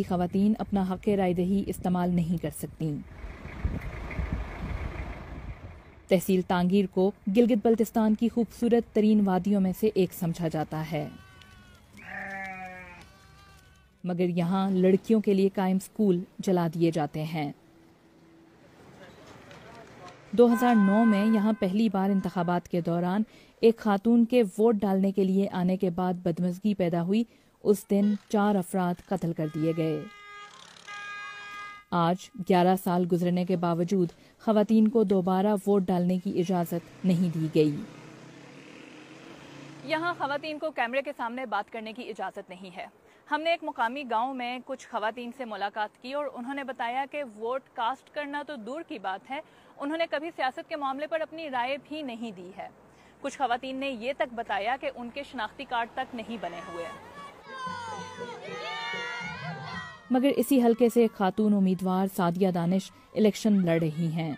خواتین اپنا حق رائے دہی استعمال نہیں کر سکتیں۔ تحصیل تانگیر کو گلگت بلتستان کی خوبصورت ترین وادیوں میں سے ایک سمجھا جاتا ہے، مگر یہاں لڑکیوں کے لیے قائم اسکول جلا دیے جاتے ہیں۔ 2009 میں یہاں پہلی بار انتخابات کے دوران ایک خاتون کے ووٹ ڈالنے کے لیے آنے کے بعد بدمزگی پیدا ہوئی۔ اس دن 4 افراد قتل کر دیے گئے۔ آج 11 سال گزرنے کے باوجود خواتین کو دوبارہ ووٹ ڈالنے کی اجازت نہیں دی گئی۔ یہاں خواتین کو کیمرے کے سامنے بات کرنے کی اجازت نہیں ہے۔ ہم نے ایک مقامی گاؤں میں کچھ خواتین سے ملاقات کی اور انہوں نے بتایا کہ ووٹ کاسٹ کرنا تو دور کی بات ہے، انہوں نے کبھی سیاست کے معاملے پر اپنی رائے بھی نہیں دی ہے۔ کچھ خواتین نے یہ تک بتایا کہ ان کے شناختی کارڈ تک نہیں بنے ہوئے۔ مگر اسی حلقے سے ایک خاتون امیدوار سعدیہ دانش الیکشن لڑ رہی ہیں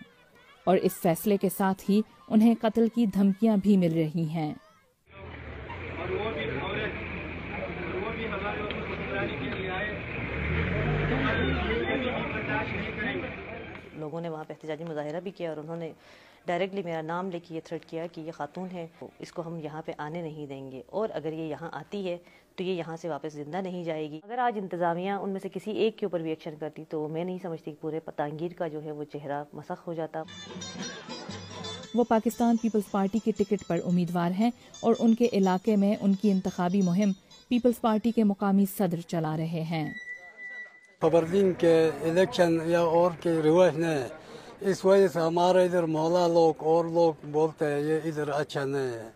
اور اس فیصلے کے ساتھ ہی انہیں قتل کی دھمکیاں بھی مل رہی ہیں۔ لوگوں نے وہاں پہ احتجاجی مظاہرہ بھی کیا اور انہوں نے ڈائریکٹلی میرا نام لے کے یہ تھریٹ کیا کہ یہ خاتون ہے، اس کو ہم یہاں پہ آنے نہیں دیں گے، اور اگر یہ یہاں آتی ہے تو یہ یہاں سے واپس زندہ نہیں جائے گی۔ اگر آج انتظامیہ ان میں سے کسی ایک کے اوپر بھی ایکشن کرتی تو میں نہیں سمجھتی کہ پورے تانگیر کا جو ہے وہ چہرہ مسخ ہو جاتا۔ وہ پاکستان پیپلز پارٹی کے ٹکٹ پر امیدوار ہیں اور ان کے علاقے میں ان کی انتخابی مہم پیپلز پارٹی کے مقامی صدر چلا رہے ہیں۔ خبردین کے الیکشن یا اور کے رواج نہیں ہے، اس وجہ سے ہمارے ادھر محلہ لوگ اور لوگ بولتے ہیں یہ ادھر اچھا نہیں ہے۔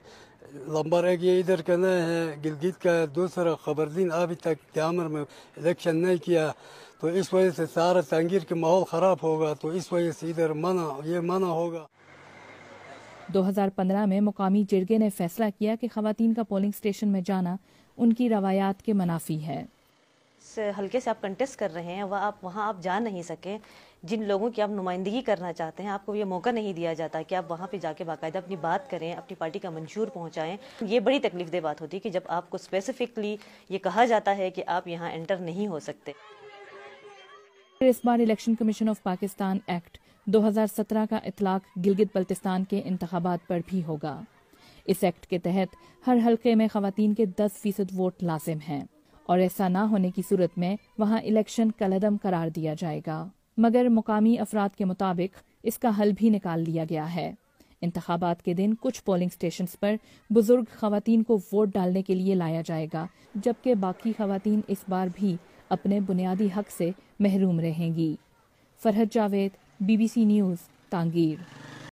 نمبر 1 یہ ادھر کا نہیں ہے، گلگت کا ہے۔ دوسرا خبردین ابھی تک جامر میں الیکشن نہیں کیا، تو اس وجہ سے سارا تانگیر کا ماحول خراب ہوگا، تو اس وجہ سے ادھر منع ہوگا۔ 2015 میں مقامی جرگے نے فیصلہ کیا کہ خواتین کا پولنگ اسٹیشن میں جانا ان کی روایات کے منافی ہے۔ ہلکے سے آپ کنٹیسٹ کر رہے ہیں، وہاں آپ جا نہیں سکیں، جن لوگوں کی آپ نمائندگی کرنا چاہتے ہیں آپ کو یہ موقع نہیں دیا جاتا کہ آپ وہاں پہ جا کے باقاعدہ اپنی بات کریں، اپنی پارٹی کا منشور پہنچائیں۔ یہ بڑی تکلیف دہ بات ہوتی ہے کہ جب آپ کو اسپیسیفکلی یہ کہا جاتا ہے کہ آپ یہاں انٹر نہیں ہو سکتے۔ اس بار election commission of Pakistan act 2017 کا اطلاق گلگت بلتستان کے انتخابات پر بھی ہوگا۔ اس ایکٹ کے تحت ہر حلقے میں خواتین کے 10% ووٹ لازم ہیں، اور ایسا نہ ہونے کی صورت میں وہاں الیکشن کالعدم قرار دیا جائے گا۔ مگر مقامی افراد کے مطابق اس کا حل بھی نکال لیا گیا ہے۔ انتخابات کے دن کچھ پولنگ سٹیشنز پر بزرگ خواتین کو ووٹ ڈالنے کے لیے لایا جائے گا، جبکہ باقی خواتین اس بار بھی اپنے بنیادی حق سے محروم رہیں گی۔ فرحت جاوید، BBC نیوز، تانگیر۔